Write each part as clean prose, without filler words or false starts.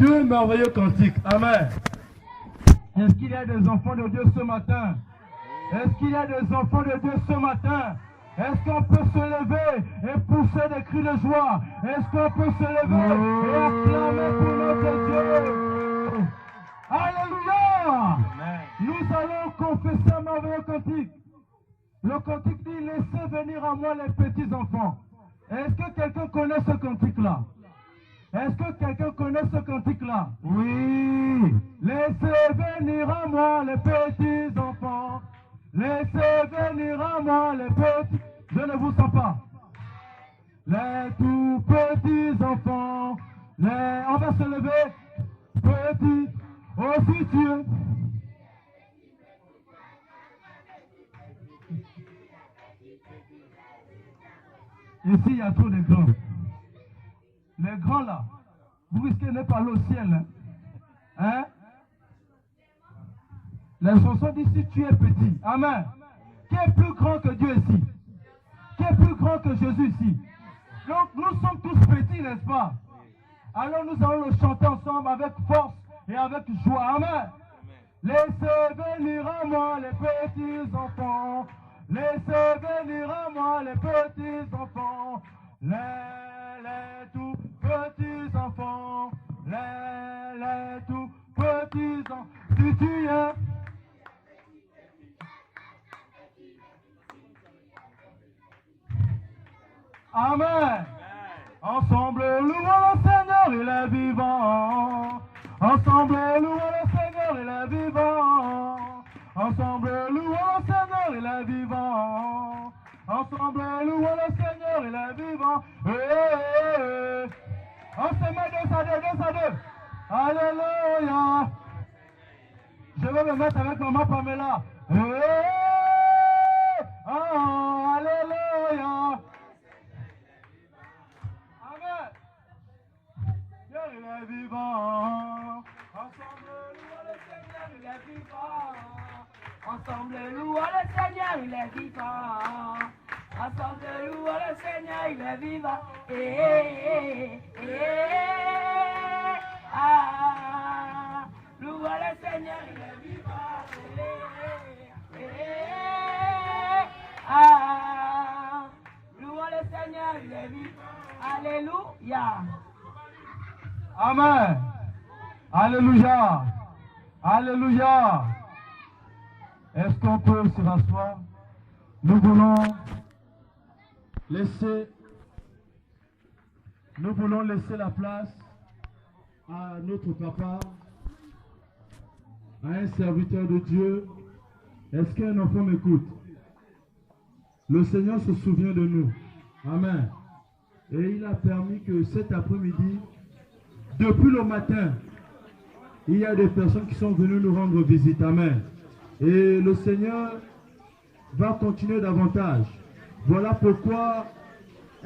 deux merveilleux cantiques. Amen. Est-ce qu'il y a des enfants de Dieu ce matin? Est-ce qu'il y a des enfants de Dieu ce matin? Est-ce qu'on peut se lever et pousser des cris de joie? Est-ce qu'on peut se lever et acclamer pour notre Dieu? Alléluia! Nous allons confesser un merveilleux cantique. Le cantique dit, laissez venir à moi les petits enfants. Est-ce que quelqu'un connaît ce cantique-là? Est-ce que quelqu'un connaît ce cantique-là? Oui! Laissez venir à moi les petits enfants. Laissez venir à moi les petits... Je ne vous sens pas. Les tout petits enfants. On va se lever. Petits. Aussi Dieu. Ici, il y a trop de grands. Les grands là, vous risquez de ne pas aller au ciel. Hein? La chanson dit si tu es petit. Amen. Qui est plus grand que Dieu ici? Qui est plus grand que Jésus ici? Donc nous sommes tous petits, n'est-ce pas? Alors nous allons le chanter ensemble avec force et avec joie. Amen. Laissez venir à moi les petits enfants. Laissez venir à moi les petits enfants. Les tout petits enfants. Les tout petits enfants. Si tu es... Amen. Ensemble, louons le Seigneur, il est vivant. Ensemble, louons le Seigneur, il est vivant. Ensemble, louons le Seigneur, il est vivant. Ensemble, louons le Seigneur, il est vivant. On se met deux à deux. Alléluia. Je vais me mettre avec maman Pamela. Alléluia. Il est vivant. Ensemble, louons le Seigneur, il est vivant. Ensemble, louons le Seigneur, il est vivant. Ensemble, louons le Seigneur, il est vivant. Louons le Seigneur, il est vivant. Louons le Seigneur, il est vivant. Alléluia. Amen. Alléluia. Alléluia. Est-ce qu'on peut se rasseoir? Nous voulons laisser la place à notre papa, à un serviteur de Dieu. Est-ce qu'un enfant m'écoute? Le Seigneur se souvient de nous. Amen. Et il a permis que cet après-midi, depuis le matin, il y a des personnes qui sont venues nous rendre visite. Amen. Et le Seigneur va continuer davantage. Voilà pourquoi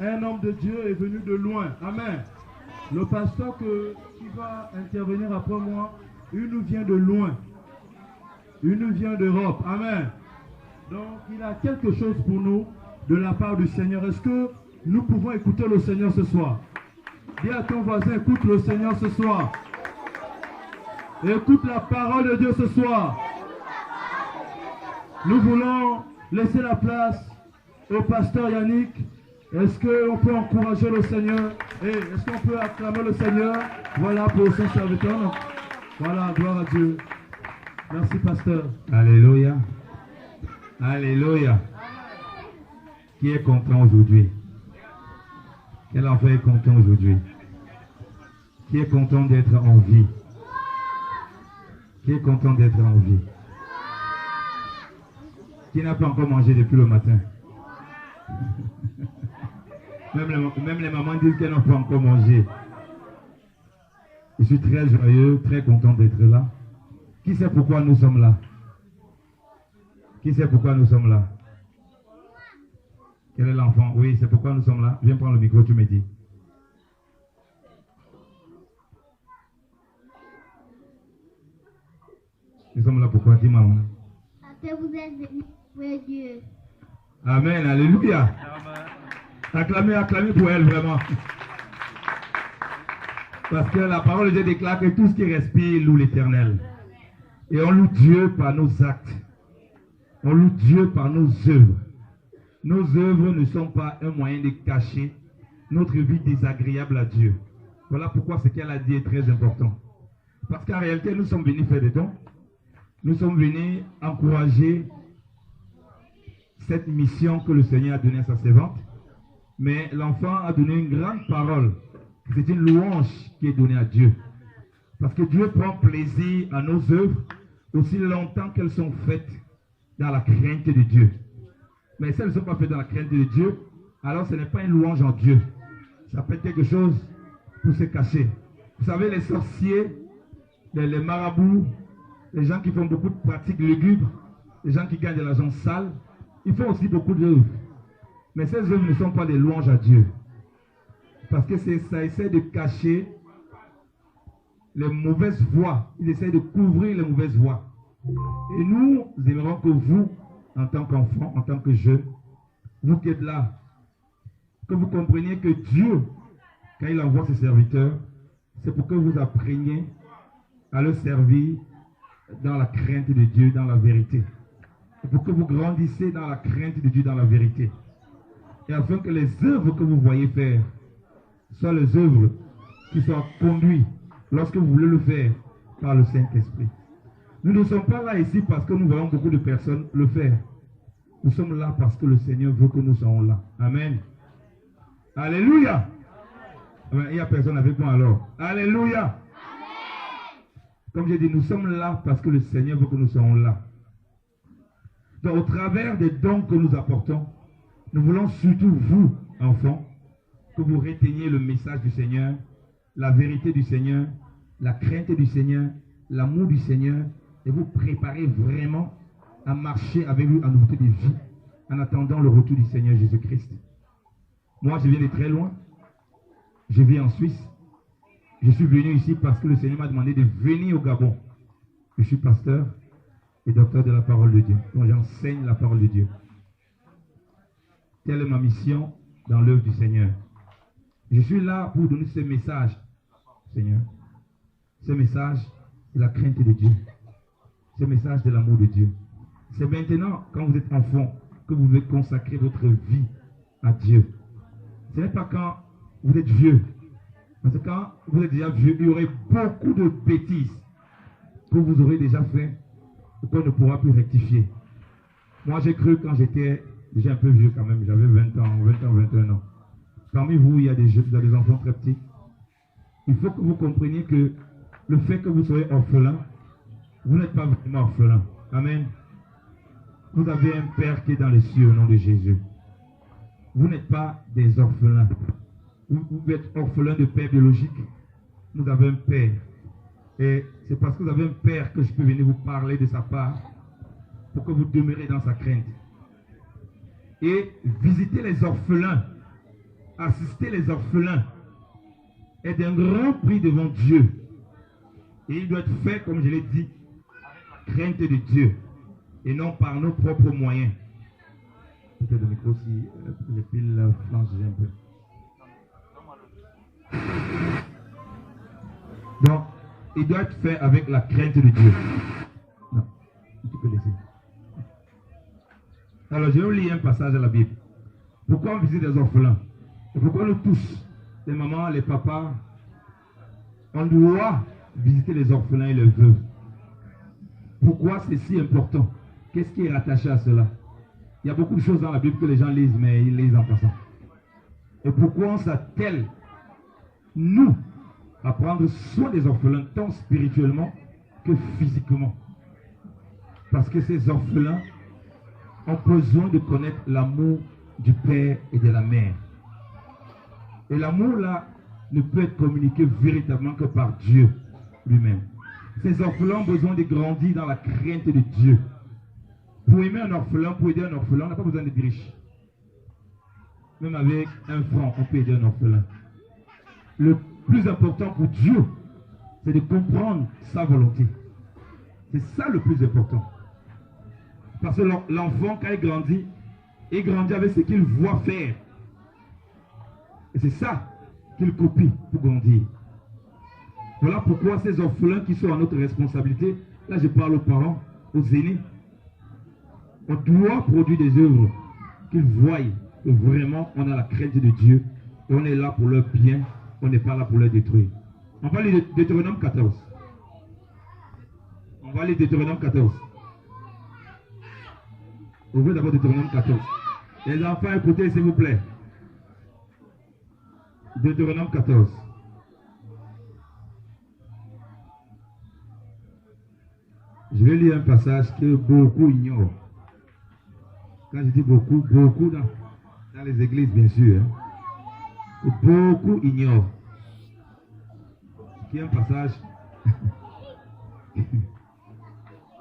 un homme de Dieu est venu de loin. Amen. Le pasteur qui va intervenir après moi, il nous vient de loin. Il nous vient d'Europe. Amen. Donc, il a quelque chose pour nous de la part du Seigneur. Est-ce que nous pouvons écouter le Seigneur ce soir? Dis à ton voisin, écoute le Seigneur ce soir. Écoute la parole de Dieu ce soir. Nous voulons laisser la place au pasteur Yannick. Est-ce qu'on peut encourager le Seigneur? Et est-ce qu'on peut acclamer le Seigneur? Voilà pour son serviteur. Voilà, gloire à Dieu. Merci, pasteur. Alléluia. Alléluia. Qui est content aujourd'hui? Quel enfant est content aujourd'hui? Qui est content d'être en vie? Qui est content d'être en vie? Qui n'a pas encore mangé depuis le matin? Même les mamans disent qu'elles n'ont pas encore mangé. Je suis très joyeux, très content d'être là. Qui sait pourquoi nous sommes là? Qui sait pourquoi nous sommes là? Quel est l'enfant? Oui, c'est pourquoi nous sommes là. Viens prendre le micro, tu me dis. Nous sommes là pourquoi? Dis maman. Parce que vous êtes venus pour Dieu. Amen, alléluia. Acclamez, acclamez pour elle vraiment. Parce que la parole de Dieu déclare que tout ce qui respire loue l'Éternel. Et on loue Dieu par nos actes. On loue Dieu par nos œuvres. Nos œuvres ne sont pas un moyen de cacher notre vie désagréable à Dieu. Voilà pourquoi ce qu'elle a dit est très important. Parce qu'en réalité, nous sommes venus faire des dons. Nous sommes venus encourager cette mission que le Seigneur a donnée à sa servante. Mais l'enfant a donné une grande parole. C'est une louange qui est donnée à Dieu. Parce que Dieu prend plaisir à nos œuvres aussi longtemps qu'elles sont faites dans la crainte de Dieu. Mais si elles ne sont pas faites dans la crainte de Dieu, alors ce n'est pas une louange en Dieu. Ça peut être quelque chose pour se cacher. Vous savez, les sorciers, les marabouts, les gens qui font beaucoup de pratiques lugubres, les gens qui gagnent de l'argent sale, ils font aussi beaucoup d'œuvres. Mais ces œuvres ne sont pas des louanges à Dieu. Parce que ça essaie de cacher les mauvaises voies. Ils essaient de couvrir les mauvaises voies. Et nous aimerons que vous, en tant qu'enfants, en tant que jeunes, vous qui êtes là, que vous compreniez que Dieu, quand il envoie ses serviteurs, c'est pour que vous appreniez à le servir dans la crainte de Dieu, dans la vérité. C'est pour que vous grandissiez dans la crainte de Dieu, dans la vérité. Et afin que les œuvres que vous voyez faire soient les œuvres qui soient conduites lorsque vous voulez le faire par le Saint-Esprit. Nous ne sommes pas là ici parce que nous voyons beaucoup de personnes le faire. Nous sommes là parce que le Seigneur veut que nous soyons là. Amen. Alléluia. Il n'y a personne avec moi alors. Alléluia. Amen. Comme j'ai dit, nous sommes là parce que le Seigneur veut que nous soyons là. Donc, au travers des dons que nous apportons, nous voulons surtout vous, enfants, que vous reteniez le message du Seigneur, la vérité du Seigneur, la crainte du Seigneur, l'amour du Seigneur, et vous préparez vraiment à marcher avec lui en nouveauté de vie, en attendant le retour du Seigneur Jésus-Christ. Moi, je viens de très loin. Je vis en Suisse. Je suis venu ici parce que le Seigneur m'a demandé de venir au Gabon. Je suis pasteur et docteur de la parole de Dieu. Donc, j'enseigne la parole de Dieu. Telle est ma mission dans l'œuvre du Seigneur. Je suis là pour donner ce message, Seigneur. Ce message de la crainte de Dieu. Ce message de l'amour de Dieu. C'est maintenant, quand vous êtes enfant, que vous devez consacrer votre vie à Dieu. Ce n'est pas quand vous êtes vieux. Parce que quand vous êtes déjà vieux, il y aurait beaucoup de bêtises que vous aurez déjà fait et qu'on ne pourra plus rectifier. Moi, j'ai cru quand j'étais déjà un peu vieux quand même, j'avais 20 ans, 21 ans. Parmi vous, il y a des enfants très petits. Il faut que vous compreniez que le fait que vous soyez orphelin, vous n'êtes pas vraiment orphelin. Amen. Vous avez un Père qui est dans les cieux au nom de Jésus. Vous n'êtes pas des orphelins. Vous êtes orphelin de père biologique. Vous avez un Père. Et c'est parce que vous avez un Père que je peux venir vous parler de sa part pour que vous demeurez dans sa crainte. Et visiter les orphelins, assister les orphelins est d'un grand prix devant Dieu. Et il doit être fait, comme je l'ai dit, avec la crainte de Dieu et non par nos propres moyens. Peut-être le micro si les piles flanchent un peu. Donc, il doit être fait avec la crainte de Dieu. Non, tu peux laisser. Alors, je vais vous lire un passage de la Bible. Pourquoi on visite les orphelins? Et pourquoi nous tous, les mamans, les papas, on doit visiter les orphelins et les veuves? Pourquoi c'est si important? Qu'est-ce qui est rattaché à cela? Il y a beaucoup de choses dans la Bible que les gens lisent, mais ils lisent en passant. Et pourquoi on s'attelle, nous, à prendre soin des orphelins, tant spirituellement que physiquement? Parce que ces orphelins ont besoin de connaître l'amour du Père et de la Mère. Et l'amour là ne peut être communiqué véritablement que par Dieu lui-même. Ces orphelins ont besoin de grandir dans la crainte de Dieu. Pour aimer un orphelin, pour aider un orphelin, on n'a pas besoin d'être riche. Même avec 1 franc, on peut aider un orphelin. Le plus important pour Dieu, c'est de comprendre sa volonté. C'est ça le plus important. Parce que l'enfant, quand il grandit avec ce qu'il voit faire. Et c'est ça qu'il copie pour grandir. Voilà pourquoi ces orphelins qui sont à notre responsabilité, là je parle aux parents, aux aînés, on doit produire des œuvres qu'ils voient que vraiment on a la crainte de Dieu et on est là pour leur bien, on n'est pas là pour leur détruire. On va lire Deutéronome 14. On va lire Deutéronome 14. Ouvrez d'abord Deutéronome 14. Les enfants, écoutez s'il vous plaît. Deutéronome 14. Je vais lire un passage que beaucoup ignorent. Quand je dis beaucoup, beaucoup dans les églises, bien sûr. Hein, que beaucoup ignorent. Qui est un passage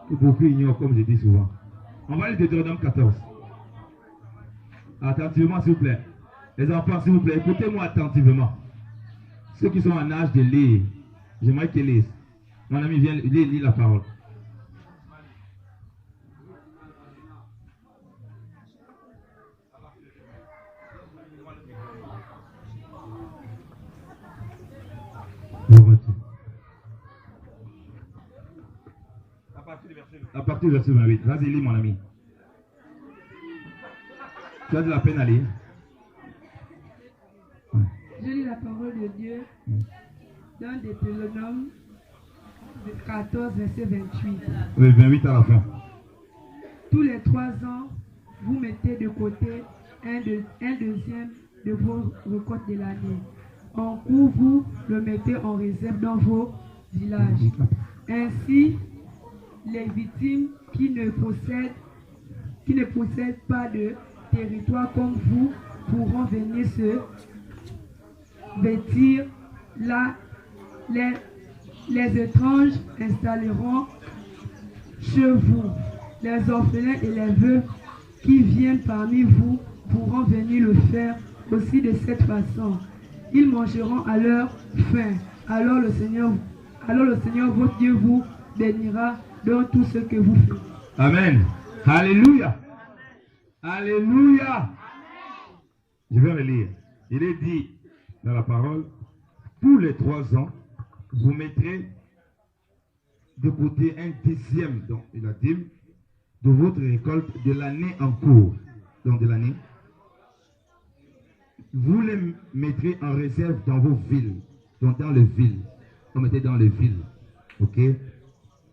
que beaucoup ignorent, comme je dis souvent. On va lire Deutéronome 14. Attentivement, s'il vous plaît. Les enfants, s'il vous plaît, écoutez-moi attentivement. Ceux qui sont en âge de lire, j'aimerais qu'ils lisent. Mon ami, viens lire la parole. À partir du verset 28. Vas-y, lis, mon ami. Tu as de la peine à lire. Ouais. Je lis la parole de Dieu dans Deutéronome 14, verset 28. Oui, 28 à la fin. Tous les 3 ans, vous mettez de côté un deuxième de vos récoltes de l'année. En cours, vous le mettez en réserve dans vos villages. Ainsi, les victimes qui ne possèdent pas de territoire comme vous pourront venir se vêtir là. Les étranges installeront chez vous. Les orphelins et les veuves qui viennent parmi vous pourront venir le faire aussi de cette façon. Ils mangeront à leur faim. Alors le Seigneur votre Dieu vous bénira dans tout ce que vous faites. Amen. Alléluia. Alléluia. Je vais relire. Il est dit dans la parole, tous les 3 ans, vous mettrez de côté un dixième, donc la dîme, de votre récolte de l'année en cours. Donc de l'année. Vous les mettrez en réserve dans vos villes. Donc dans les villes. On mettait dans les villes. Ok?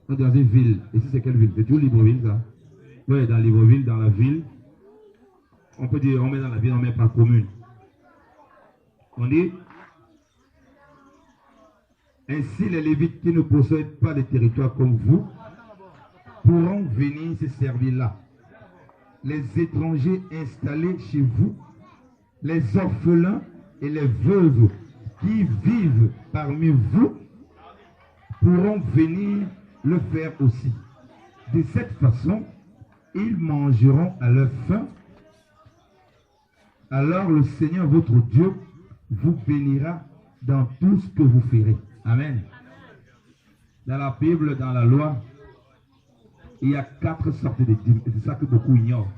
Donc dans une ville. Ici c'est quelle ville? C'est toujours Libreville ça? Oui, dans Libreville, dans la ville. On peut dire, on met dans la ville, on met pas commune. On dit, ainsi les Lévites qui ne possèdent pas de territoire comme vous pourront venir se servir là. Les étrangers installés chez vous, les orphelins et les veuves qui vivent parmi vous pourront venir le faire aussi. De cette façon, ils mangeront à leur faim. Alors le Seigneur votre Dieu vous bénira dans tout ce que vous ferez. Amen. Dans la Bible, dans la loi, il y a 4 sortes de dîmes. C'est ça que beaucoup ignorent.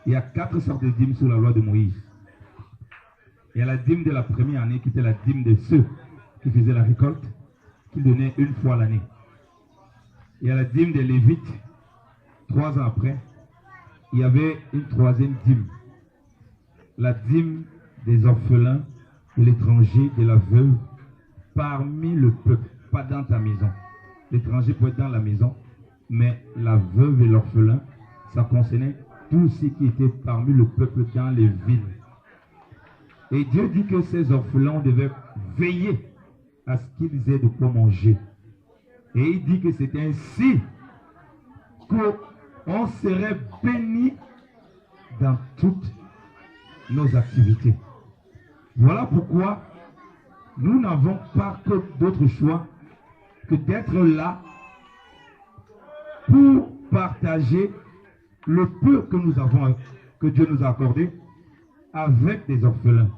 Il y a 4 sortes de dîmes sous la loi de Moïse. Il y a la dîme de la première année qui était la dîme de ceux qui faisaient la récolte, qui donnaient une fois l'année. Il y a la dîme des Lévites. 3 ans après, il y avait une 3e dîme. La dîme des orphelins, de l'étranger, de la veuve, parmi le peuple, pas dans ta maison. L'étranger peut être dans la maison, mais la veuve et l'orphelin, ça concernait tous ceux qui étaient parmi le peuple dans les villes. Et Dieu dit que ces orphelins devaient veiller à ce qu'ils aient de quoi manger. Et il dit que c'est ainsi qu'on serait béni dans toutes nos activités. Voilà pourquoi nous n'avons pas que d'autre choix que d'être là pour partager le peu que nous avons, que Dieu nous a accordé avec des orphelins.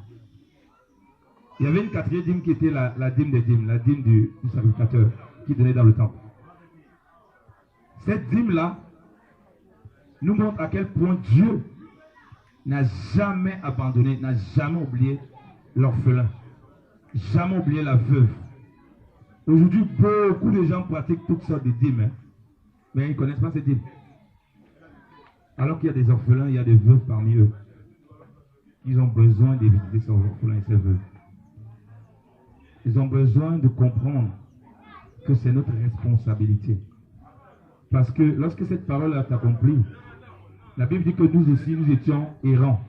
Il y avait une 4e dîme qui était la dîme des dîmes, la dîme du sacrificateur qui donnait dans le temple. Cette dîme-là nous montre à quel point Dieu n'a jamais abandonné, n'a jamais oublié l'orphelin, jamais oublié la veuve, Aujourd'hui, beaucoup de gens pratiquent toutes sortes de dîmes, hein, mais ils ne connaissent pas ces dîmes. Alors qu'il y a des orphelins, il y a des veuves parmi eux. Ils ont besoin de visiter ces orphelins et ces veuves. Ils ont besoin de comprendre que c'est notre responsabilité. Parce que lorsque cette parole est accomplie, la Bible dit que nous aussi, nous étions errants,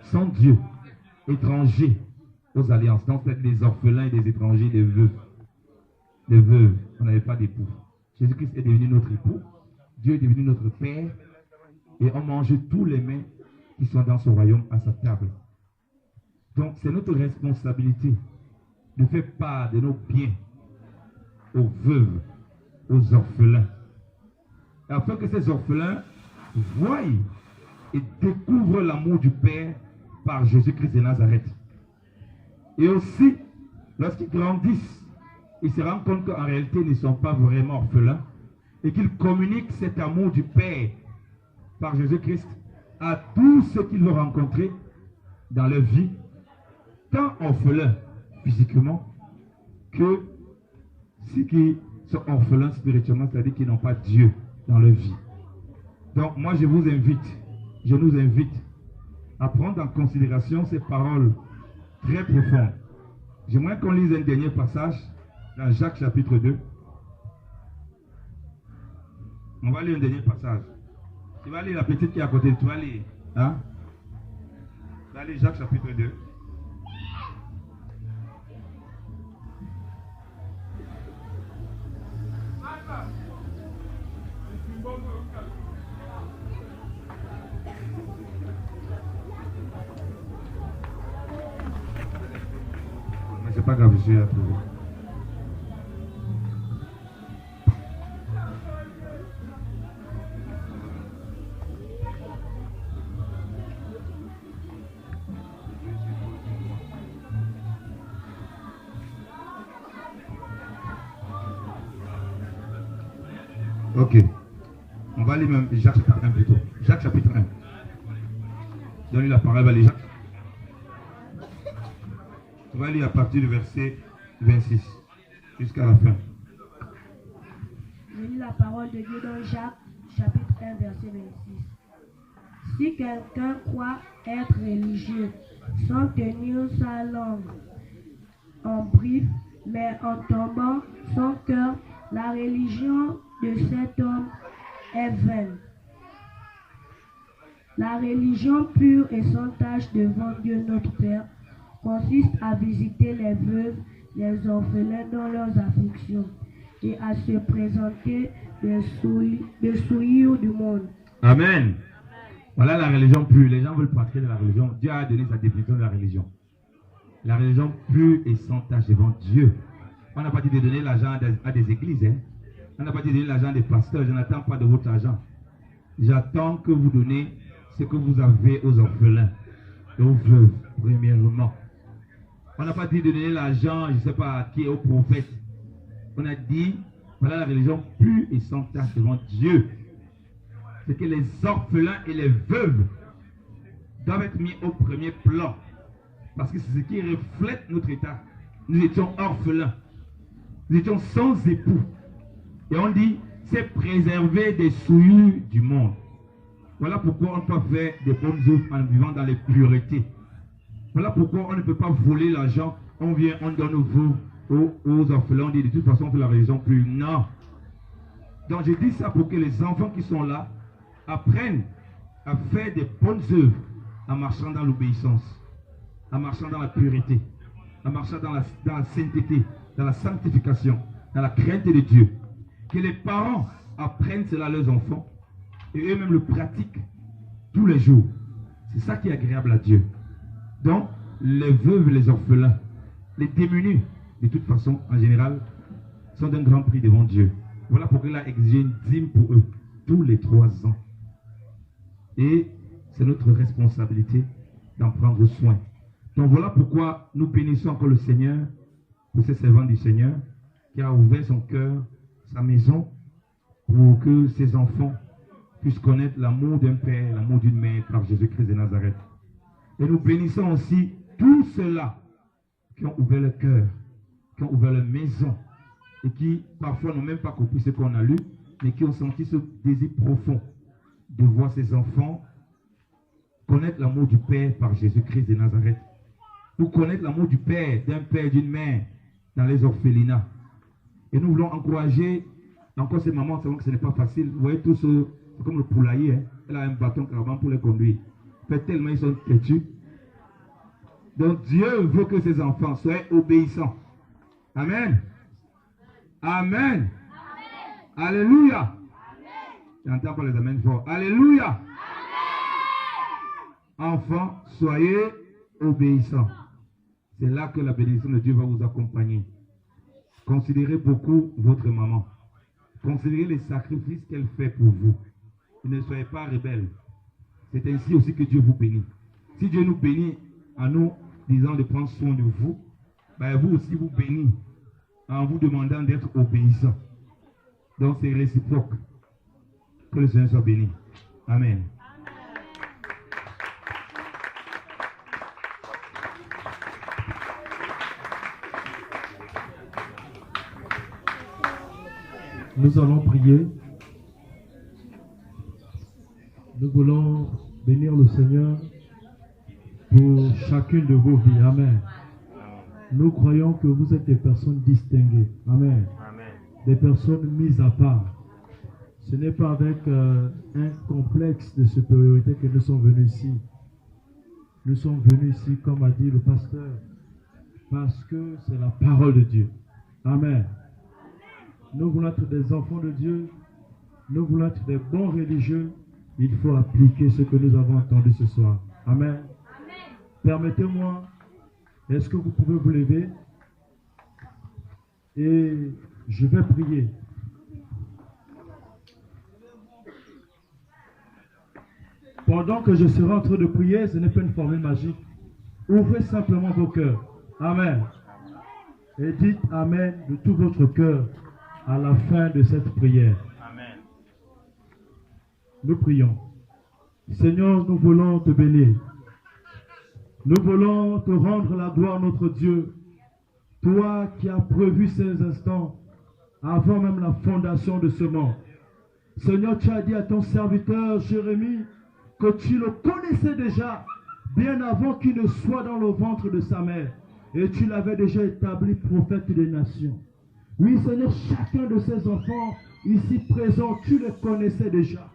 sans Dieu, étrangers aux alliances. Donc, c'est des orphelins et des étrangers, des veuves. Des veuves, on n'avait pas d'époux. Jésus-Christ est devenu notre époux. Dieu est devenu notre Père. Et on mange tous les mets qui sont dans son royaume à sa table. Donc, c'est notre responsabilité de faire part de nos biens aux veuves, aux orphelins. Afin que ces orphelins voient et découvrent l'amour du Père par Jésus-Christ de Nazareth. Et aussi, lorsqu'ils grandissent, ils se rendent compte qu'en réalité, ils ne sont pas vraiment orphelins et qu'ils communiquent cet amour du Père par Jésus-Christ à tous ceux qu'ils vont rencontrer dans leur vie, tant orphelins physiquement que ceux qui sont orphelins spirituellement, c'est-à-dire qui n'ont pas Dieu dans leur vie. Donc moi je vous invite, je nous invite à prendre en considération ces paroles très profondes. J'aimerais qu'on lise un dernier passage dans Jacques chapitre 2. On va lire un dernier passage. Tu vas lire la petite qui est à côté, tu vas lire. Hein? Tu vas lire Jacques chapitre 2. Mais c'est pas grave, je suis là pour vous. Ok. On va lire même Jacques chapitre 1 plutôt. Jacques chapitre 1. Donne-lui la parole, va lire Jacques. On va lire à partir du verset 26 jusqu'à la fin. Je lis la parole de Dieu dans Jacques chapitre 1 verset 26. Si quelqu'un croit être religieux sans tenir sa langue en bride, mais en tombant son cœur, la religion de cet homme est vaine. La religion pure et sans tache devant Dieu notre Père consiste à visiter les veuves, les orphelins dans leurs afflictions et à se présenter des souillures du monde. Amen. Voilà la religion pure. Les gens veulent pratiquer de la religion. Dieu a donné sa définition de la religion. La religion pure et sans tache devant Dieu. On n'a pas dit de donner l'argent à des églises. Hein? On n'a pas dit de donner l'argent à des pasteurs. Je n'attends pas de votre argent. J'attends que vous donnez ce que vous avez aux orphelins et aux veuves, premièrement. On n'a pas dit de donner l'argent, je ne sais pas à qui, aux prophètes. On a dit, voilà la religion pure et sans tache devant Dieu. C'est que les orphelins et les veuves doivent être mis au premier plan. Parce que c'est ce qui reflète notre état. Nous étions orphelins. Nous étions sans époux. Et on dit, c'est préserver des souillures du monde. Voilà pourquoi on peut faire des bonnes œuvres en vivant dans les puretés. Voilà pourquoi on ne peut pas voler l'argent. On vient, on donne aux orphelins. On dit de toute façon, on fait la religion plus. Non. Donc je dis ça pour que les enfants qui sont là apprennent à faire des bonnes œuvres en marchant dans l'obéissance, en marchant dans la pureté, en marchant dans la sainteté, dans la sanctification, dans la crainte de Dieu. Que les parents apprennent cela à leurs enfants et eux-mêmes le pratiquent tous les jours. C'est ça qui est agréable à Dieu. Donc, les veuves et les orphelins, les démunis, de toute façon, en général, sont d'un grand prix devant Dieu. Voilà pourquoi il a exigé une dîme pour eux, tous les 3 ans. Et c'est notre responsabilité d'en prendre soin. Donc voilà pourquoi nous bénissons encore le Seigneur, pour ces servants du Seigneur, qui a ouvert son cœur, sa maison, pour que ses enfants puissent connaître l'amour d'un père, l'amour d'une mère par Jésus-Christ de Nazareth. Et nous bénissons aussi tous ceux-là qui ont ouvert le cœur, qui ont ouvert leur maison et qui parfois n'ont même pas compris ce qu'on a lu, mais qui ont senti ce désir profond de voir ses enfants connaître l'amour du Père par Jésus-Christ de Nazareth. Pour connaître l'amour du Père, d'un père et d'une mère dans les orphelinats. Et nous voulons encourager encore ces mamans, savons que ce n'est pas facile. Vous voyez tous, c'est comme le poulailler, hein? Elle a un bâton carrément pour les conduire. Fait tellement ils sont têtus. Donc Dieu veut que ses enfants soient obéissants. Amen. Amen. Amen. Alléluia. J'entends pas les amens forts. Alléluia. Amen. Enfants, soyez obéissants. C'est là que la bénédiction de Dieu va vous accompagner. Considérez beaucoup votre maman. Considérez les sacrifices qu'elle fait pour vous. Ne soyez pas rebelles. C'est ainsi aussi que Dieu vous bénit. Si Dieu nous bénit en nous disant de prendre soin de vous, ben vous aussi vous bénit en vous demandant d'être obéissant. Donc c'est réciproque. Que le Seigneur soit béni. Amen. Nous allons prier. Nous voulons bénir le Seigneur pour chacune de vos vies. Amen. Nous croyons que vous êtes des personnes distinguées. Amen. Des personnes mises à part. Ce n'est pas avec un complexe de supériorité que nous sommes venus ici. Nous sommes venus ici, comme a dit le pasteur, parce que c'est la parole de Dieu. Amen. Nous voulons être des enfants de Dieu. Nous voulons être des bons religieux. Il faut appliquer ce que nous avons entendu ce soir. Amen. Amen. Permettez-moi, est-ce que vous pouvez vous lever? Et je vais prier. Pendant que je serai en train de prier, ce n'est pas une formule magique. Ouvrez simplement vos cœurs. Amen. Et dites Amen de tout votre cœur à la fin de cette prière. Amen. Nous prions. Seigneur, nous voulons te bénir. Nous voulons te rendre la gloire, notre Dieu. Toi qui as prévu ces instants avant même la fondation de ce monde. Seigneur, tu as dit à ton serviteur Jérémie que tu le connaissais déjà bien avant qu'il ne soit dans le ventre de sa mère. Et tu l'avais déjà établi prophète des nations. Oui, Seigneur, chacun de ces enfants ici présents, tu les connaissais déjà.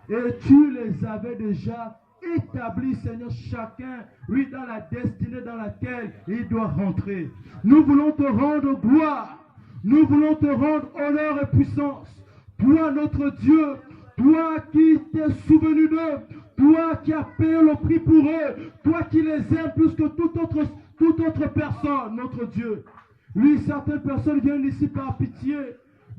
Et tu les avais déjà établis, Seigneur, chacun, oui, dans la destinée dans laquelle il doit rentrer. Nous voulons te rendre gloire. Nous voulons te rendre honneur et puissance. Toi, notre Dieu, toi qui t'es souvenu d'eux, toi qui as payé le prix pour eux, toi qui les aimes plus que toute autre personne, notre Dieu. Oui, certaines personnes viennent ici par pitié,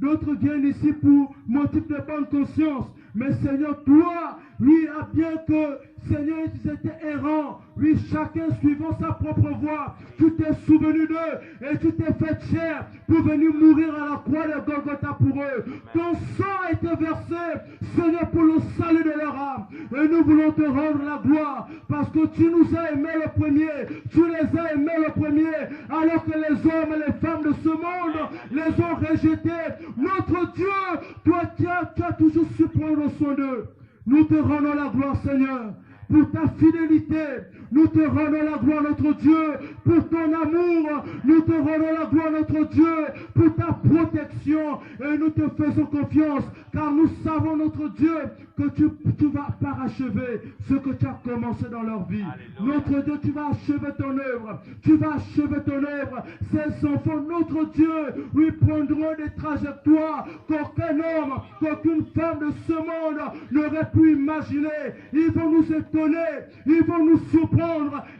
d'autres viennent ici pour motif de bonne conscience. Mais Seigneur, toi, oui, bien que, Seigneur, ils étaient errants, oui, chacun suivant sa propre voie, tu t'es souvenu d'eux et tu t'es fait chair pour venir mourir à la croix de Golgotha pour eux. Ton sang a été versé, Seigneur, pour le salut de leur âme. Et nous voulons te rendre la gloire parce que tu nous as aimés le premier, tu les as aimés le premier, alors que les hommes et les femmes de ce monde les ont rejetés. Notre Dieu, toi tu as toujours su prendre soin d'eux. Nous te rendons la gloire, Seigneur, pour ta fidélité. Nous te rendons la gloire, notre Dieu, pour ton amour. Nous te rendons la gloire, notre Dieu, pour ta protection. Et nous te faisons confiance, car nous savons, notre Dieu, que tu vas parachever ce que tu as commencé dans leur vie. Alléluia. Notre Dieu, tu vas achever ton œuvre. Tu vas achever ton œuvre. Ces enfants, notre Dieu, lui prendront des trajectoires qu'aucun homme, qu'aucune femme de ce monde n'aurait pu imaginer. Ils vont nous étonner. Ils vont nous surprendre.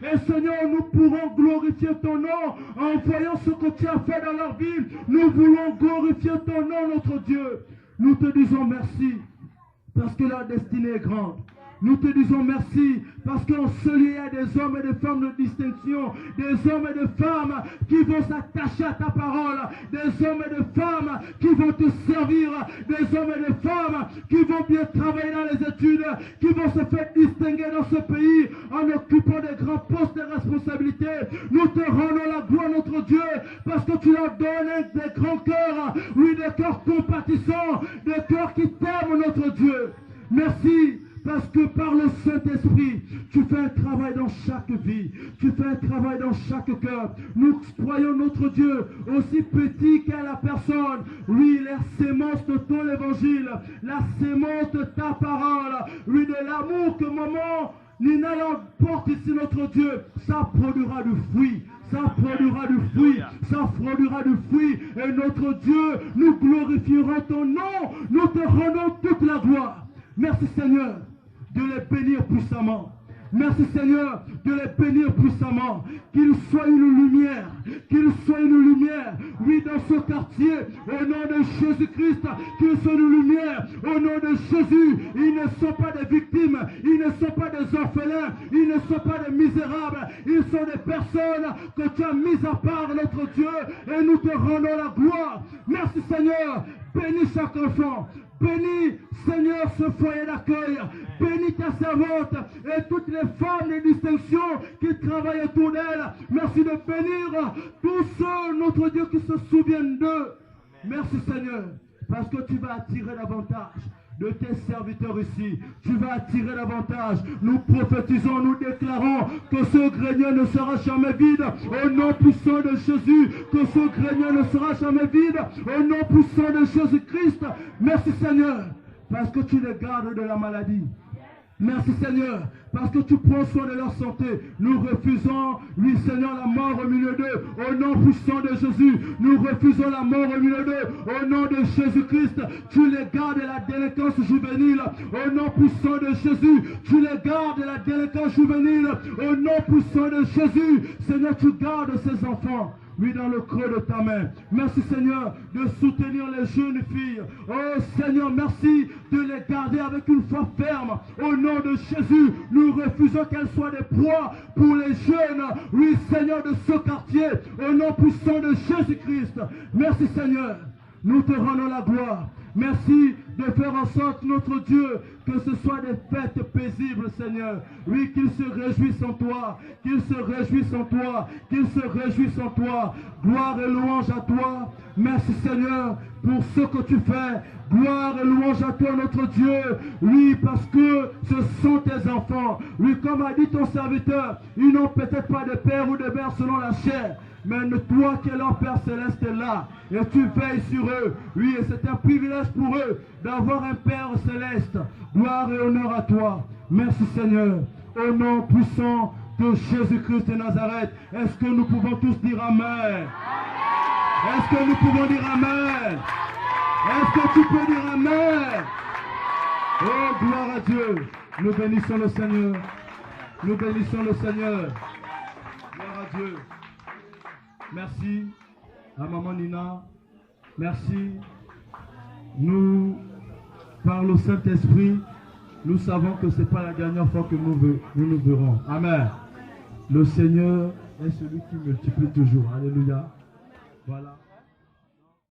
Et Seigneur, nous pourrons glorifier ton nom en voyant ce que tu as fait dans leur vie. Nous voulons glorifier ton nom, notre Dieu. Nous te disons merci parce que leur destinée est grande. Nous te disons merci parce qu'en ce lieu, il y a des hommes et des femmes de distinction, des hommes et des femmes qui vont s'attacher à ta parole, des hommes et des femmes qui vont te servir, des hommes et des femmes qui vont bien travailler dans les études, qui vont se faire distinguer dans ce pays en occupant des grands postes de responsabilité. Nous te rendons la gloire, notre Dieu, parce que tu leur donnes des grands cœurs, oui, des cœurs compatissants, des cœurs qui t'aiment, notre Dieu. Merci. Parce que par le Saint-Esprit, tu fais un travail dans chaque vie. Tu fais un travail dans chaque cœur. Nous croyons notre Dieu, aussi petit qu'est la personne. Oui, la sémence de ton évangile, la sémence de ta parole, oui, de l'amour que maman Nina porte ici, notre Dieu, ça produira du fruit. Ça produira du fruit, ça produira du fruit. Et notre Dieu, nous glorifierons ton nom. Nous te rendons toute la gloire. Merci Seigneur de les bénir puissamment. Merci Seigneur de les bénir puissamment. Qu'ils soient une lumière. Qu'ils soient une lumière. Oui, dans ce quartier, au nom de Jésus-Christ, qu'ils soient une lumière. Au nom de Jésus, ils ne sont pas des victimes. Ils ne sont pas des orphelins. Ils ne sont pas des misérables. Ils sont des personnes que tu as mises à part, notre Dieu. Et nous te rendons la gloire. Merci Seigneur. Bénis chaque enfant. Bénis, Seigneur, ce foyer d'accueil. Bénis ta servante et toutes les femmes de distinction qui travaillent autour d'elle. Merci de bénir tous ceux, notre Dieu, qui se souviennent d'eux. Merci, Seigneur, parce que tu vas attirer davantage de tes serviteurs ici. Tu vas attirer davantage. Nous prophétisons, nous déclarons que ce grenier ne sera jamais vide. Au nom puissant de Jésus, que ce grenier ne sera jamais vide. Au nom puissant de Jésus-Christ. Merci Seigneur, parce que tu les gardes de la maladie. Merci Seigneur, parce que tu prends soin de leur santé. Nous refusons, oui Seigneur, la mort au milieu d'eux. Au nom puissant de Jésus, nous refusons la mort au milieu d'eux. Au nom de Jésus-Christ, tu les gardes de la délinquance juvénile. Au nom puissant de Jésus, tu les gardes de la délinquance juvénile. Au nom puissant de Jésus, Seigneur, tu gardes ces enfants. Oui, dans le creux de ta main. Merci Seigneur de soutenir les jeunes filles. Oh Seigneur, merci de les garder avec une foi ferme. Au nom de Jésus, nous refusons qu'elles soient des proies pour les jeunes. Oui Seigneur, de ce quartier. Au nom puissant de Jésus-Christ. Merci Seigneur. Nous te rendons la gloire. Merci de faire en sorte, notre Dieu, que ce soit des fêtes paisibles, Seigneur. Oui, qu'ils se réjouissent en toi, qu'ils se réjouissent en toi, qu'ils se réjouissent en toi. Gloire et louange à toi. Merci, Seigneur, pour ce que tu fais. Gloire et louange à toi, notre Dieu. Oui, parce que ce sont tes enfants. Oui, comme a dit ton serviteur, ils n'ont peut-être pas de père ou de mère selon la chair. Mais toi qui es leur Père Céleste est là. Et tu veilles sur eux. Oui, et c'est un privilège pour eux d'avoir un Père Céleste. Gloire et honneur à toi. Merci Seigneur. Au nom puissant de Jésus-Christ de Nazareth. Est-ce que nous pouvons tous dire Amen? Est-ce que nous pouvons dire Amen? Est-ce que tu peux dire Amen? Oh, gloire à Dieu. Nous bénissons le Seigneur. Nous bénissons le Seigneur. Gloire à Dieu. Merci à Maman Nina. Merci. Nous, par le Saint-Esprit, nous savons que ce n'est pas la dernière fois que nous nous verrons. Amen. Le Seigneur est celui qui multiplie toujours. Alléluia. Voilà.